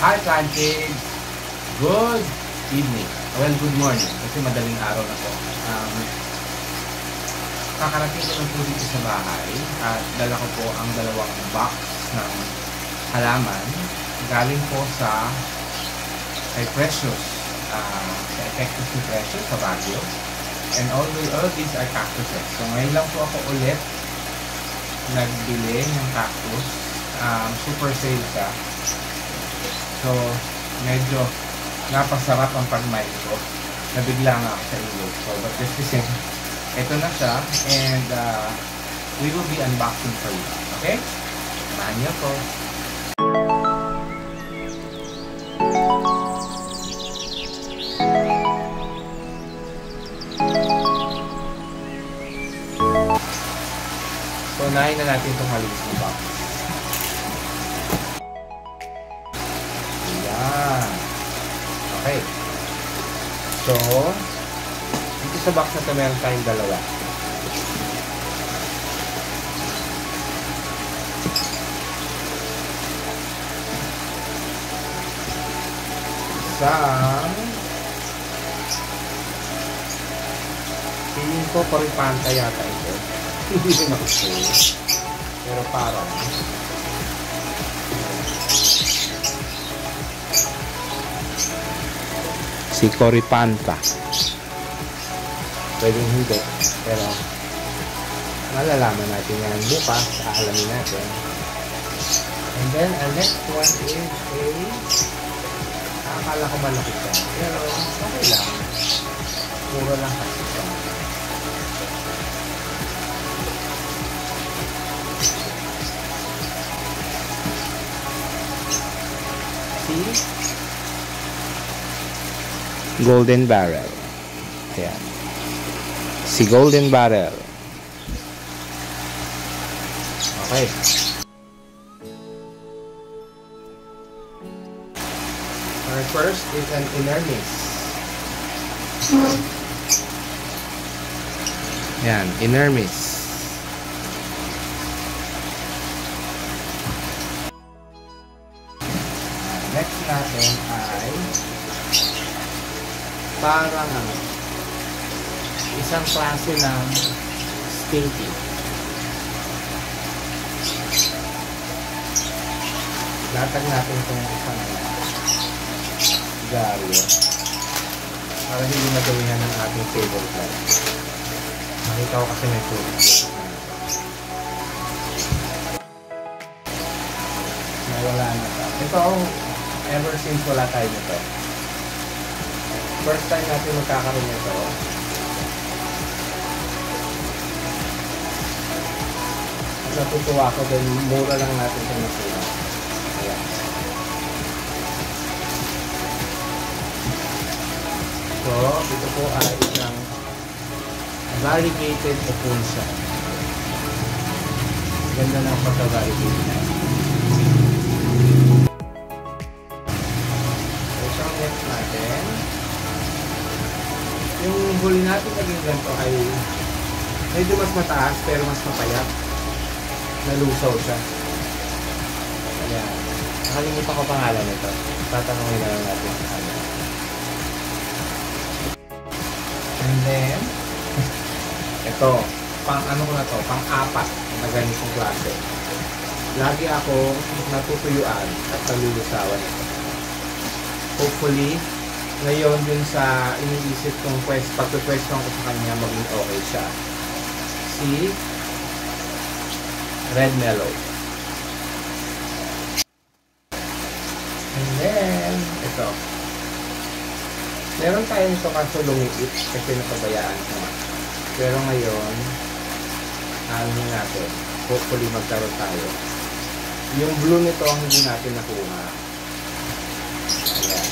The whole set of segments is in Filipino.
Hi Planted! Good evening. Well, good morning. Kasi madaling araw na po. Kakarating ko lang po dito sa bahay at dala ko po ang dalawang box ng halaman. Galing po sa kay Precious. Sa Effectus ni Precious sa Baguio. And all these are cactuses. So ngayon lang po ako ulit nagbili ng cactus. Super sale siya. So, medyo napasarap ang pag-mine ko. Nabigla nga ako sa ilog. So, but this is it. Ito na siya. And we will be unboxing for you. Okay? Samahan niyo po. So, unahin na natin itong halos ng box. Okay. So, dito sa box na ito meron tayong dalawa. Isang feeling ko Coryphantha yata ito. Hindi rin ako sure. Pero parang si Coryphantha. Pwedeng hindi. Pero malalaman natin yan bukas. Aalamin natin. And then, our next one is akala ko malaki siya. Pero okay lang. Puro lang kasi siya. See? Golden Barrel. Ayan. Si Golden Barrel. Okay. Our first is an Inermis. Ayan, Inermis. Next natin ay parang isang klase ng stinky. Latag natin itong isang garyo para hindi magawihan ng ating tablecloth. Makita ko kasi may tubig. Nawala na ito. Ito, ever since wala tayo nito. First time natin magkakaroon nito. At natutuwa ko dahil mura lang natin sa nasira. Ayan. So, ito po ay isang variegated opulsa. Ganda ng pagka-variegated na. So, isang next natin. Yung huli natin naging ganito ay medyo mas mataas pero mas mapayat. Nalusaw siya. Ayan. Nakalimutan ko pangalan nito. Tatanungin na lang natin sa kanya. And then, ito. Pang ano ko na to? Pang-apat na ganitong klase. Lagi ako natutuyuan at nalulusawan ito. Hopefully, ngayon dun sa iniisip kong pag-question ko sa kanya maging okay siya. Si Red Mellow. And then, ito. Meron tayo nito kaso lumiit kasi napabayaan ko. Pero ngayon, ano natin, hopefully magkaroon tayo. Yung blue nito ang hindi natin nakuha. Ayan.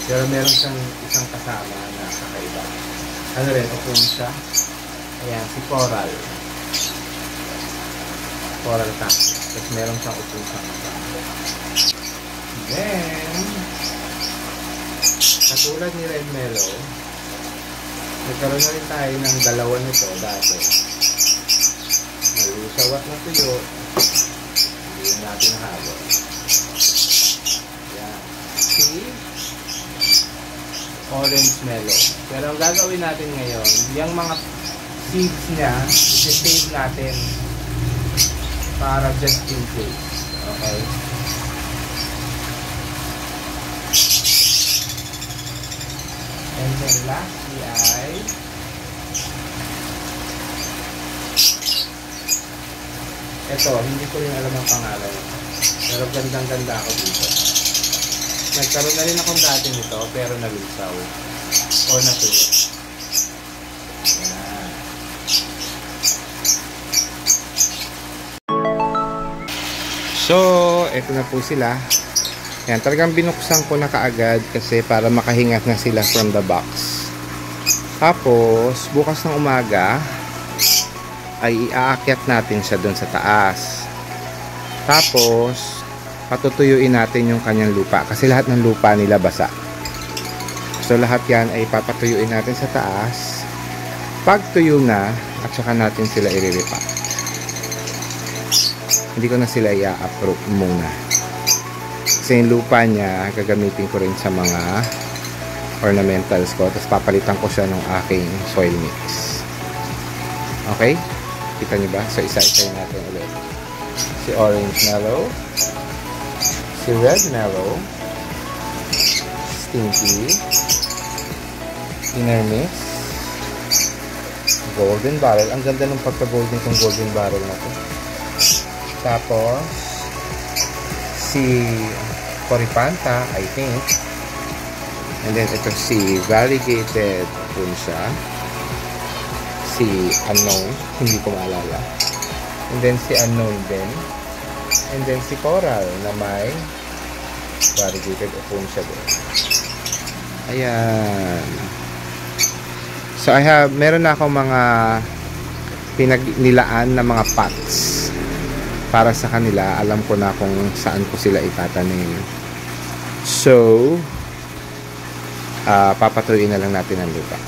Pero meron siyang isang kasama na kakaiba. Ano rin, opulsa. Ayan, si Coral. Coral cactus. Tapos meron siyang opulsa kasama. Then, katulad ni Red Mellow, nagkaroon na rin tayo ng dalawa nito dati. Malusaw at natuyo. Hindi natin halo. Ayan. orange mellow. Pero ang gagawin natin ngayon, yung mga seeds niya, i-save natin para just in case. Okay? And then lastly ay ito, hindi ko rin alam ang pangalan. Pero gandang-ganda ako dito. Nagkaroon na rin akong dati nito, pero nalusaw. O natuyo. Yan. So, ito na po sila. Yan, talagang binuksan ko na kaagad kasi para makahingat na sila from the box. Tapos, bukas ng umaga, ay iaakyat natin siya doon sa taas. Tapos, patutuyuin natin yung kanyang lupa kasi lahat ng lupa nila basa. So, lahat yan ay papatuyuin natin sa taas. Pag tuyo na, at saka natin sila i-repack. Hindi ko na sila i-uproot muna. Kasi yung lupa niya, gagamitin ko rin sa mga ornamentals ko. Tapos papalitan ko siya ng aking soil mix. Okay? Kita niyo ba? So, isa-isayin natin ulit. Si orange mellow. Si red mellow. Stinky. Inner mix. Golden barrel. Ang ganda ng pagka-golden kong golden barrel na to. Tapos, si Coripanta, I think. And then, ito si variegated punsa. Si unknown, hindi ko maalala. And then si unknown din. And then si coral na may variegated punsa din. Ayan. So meron na ako mga pinagnilaan na mga pots para sa kanila. Alam ko na kung saan ko sila itatanim. So, papatuloy na lang natin ang lupa.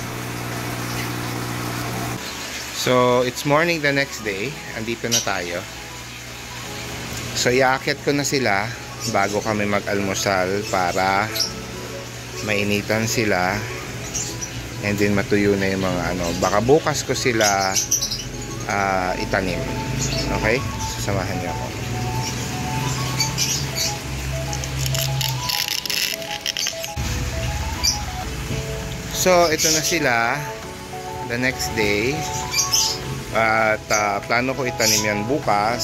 So, it's morning the next day. Andito na tayo. So, iaakyat ko na sila bago kami mag-almusal para mainitan sila and then matuyo na yung mga ano. Baka bukas ko sila itanim. Okay? Sasamahan niyo ako. So, ito na sila the next day. At plano ko itanim yan bukas.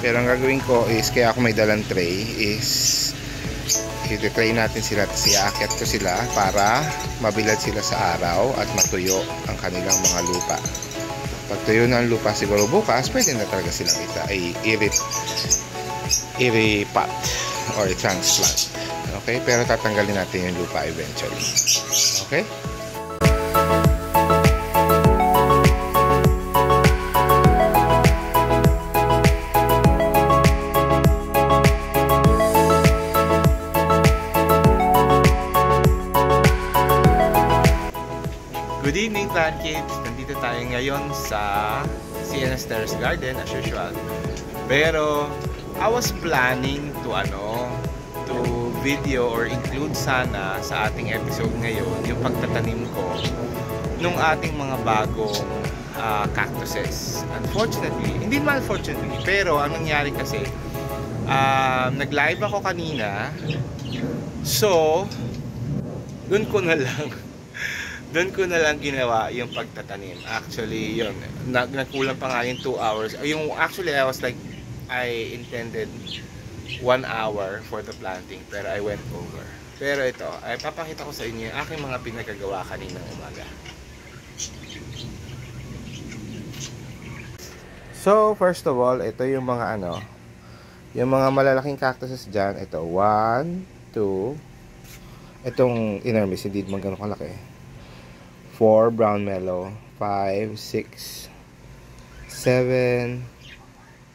Pero ang gagawin ko is, kaya ako may dalang tray, is i-tray natin sila at iaakyat ko sila para mabilad sila sa araw at matuyo ang kanilang mga lupa. Pag tuyo na ang lupa siguro bukas, pwede na talaga silang i-repot or i-transplant. Okay? Pero tatanggalin natin yung lupa eventually. Okay? Good evening, plant kids! Nandito tayo ngayon sa CNS Terrace Garden as usual. Pero I was planning to video or include sana sa ating episode ngayon yung pagtatanim ko nung ating mga bagong cactuses. Unfortunately, hindi naman unfortunately, pero ang nangyari kasi nag-live ako kanina. So, doon ko na lang ginawa yung pagtatanim. Actually, yun. Nagkulang pa nga yung 2 hours. Actually, I intended 1 hour for the planting. Pero I went over. Pero ito, ay papakita ko sa inyo yung aking mga pinagagawa kaninang umaga. So, first of all, ito yung mga yung mga malalaking cactuses dyan. Ito, 1, 2, itong inner mist, hindi man ganun kalaki. 4 brown mellow, 5, 6, 7,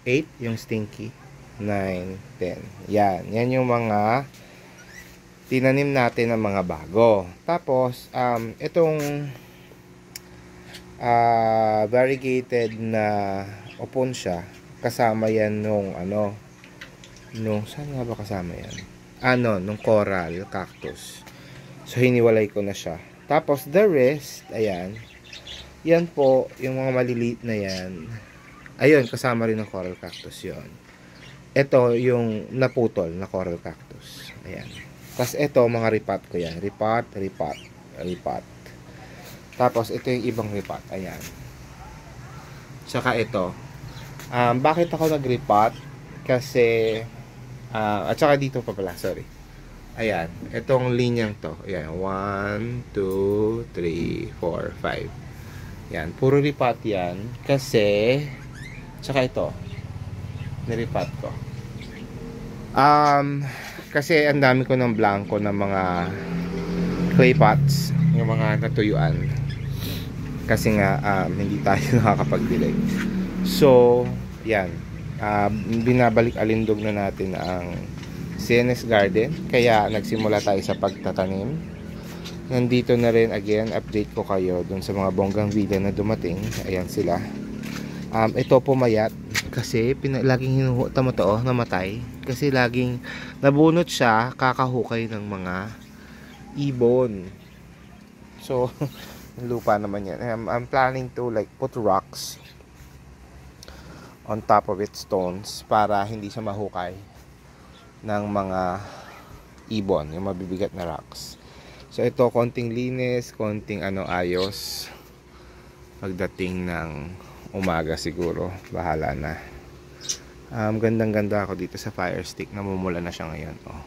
8 yung stinky, 9, 10. Yan yung mga tinanim natin ng mga bago. Tapos itong variegated na opuntia, kasama yan nung saan nga ba kasama yan? Nung coral cactus. So, hiniwalay ko na siya. Tapos, the rest, ayan. Yan po, yung mga maliliit na yan. Ayun, kasama rin ng coral cactus yon. Ito, yung naputol na coral cactus. Ayan. Tapos, ito, mga ripat ko yan. Ripat. Tapos, ito yung ibang ripat. Ayan. Tsaka ito. Bakit ako nag-ripat? Kasi, at saka dito pa pala, sorry. Ayan. Itong linyang to. Ayan. 1, 2, 3, 4, 5. Yan, puro ripat yan. Kasi, tsaka ito, niripat ko. Kasi ang dami ko ng blanco ng mga clay pots, yung mga natuyuan. Kasi nga, hindi tayo nakakapagdilig. So, yan. Binabalik alindog na natin ang CNS Garden. Kaya, nagsimula tayo sa pagtatanim. Nandito na rin, again, update ko kayo dun sa mga bonggang villa na dumating. Ayan sila. Ito pumayat kasi laging hinuhuta mo to, namatay. Kasi laging nabunot siya, kakahukay ng mga ibon. So, lupa naman yan. I'm planning to like put rocks on top of its stones para hindi siya mahukay ng mga ibon, yung mabibigat na rocks. So ito, konting linis, konting ayos. Pagdating ng umaga siguro, bahala na. Gandang-ganda ako dito sa fire stick. Namumula na siya ngayon. Oh.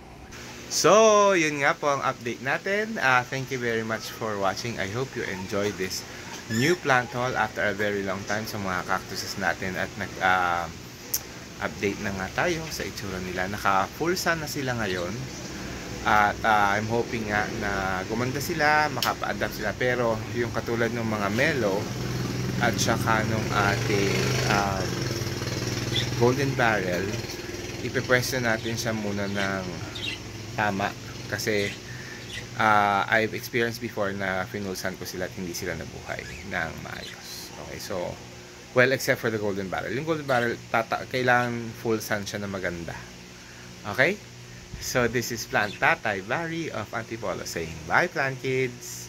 So, yun nga po ang update natin. Thank you very much for watching. I hope you enjoyed this new plant haul after a very long time sa mga cactuses natin. At nag-update na nga tayo sa itsura nila. Naka-full sun na sila ngayon. At I'm hoping nga na gumanda sila, makapa-adapt sila. Pero yung katulad ng mga mellow at saka nung ating golden barrel, ipepwesto natin siya muna ng tama. Kasi I've experienced before na finulsan ko sila at hindi sila nabuhay ng maayos. Okay, so, well, except for the golden barrel. Yung golden barrel, kailangan full sun siya na maganda. Okay? So, this is Plant Tatay Barry of Antipolo saying, bye, plant kids!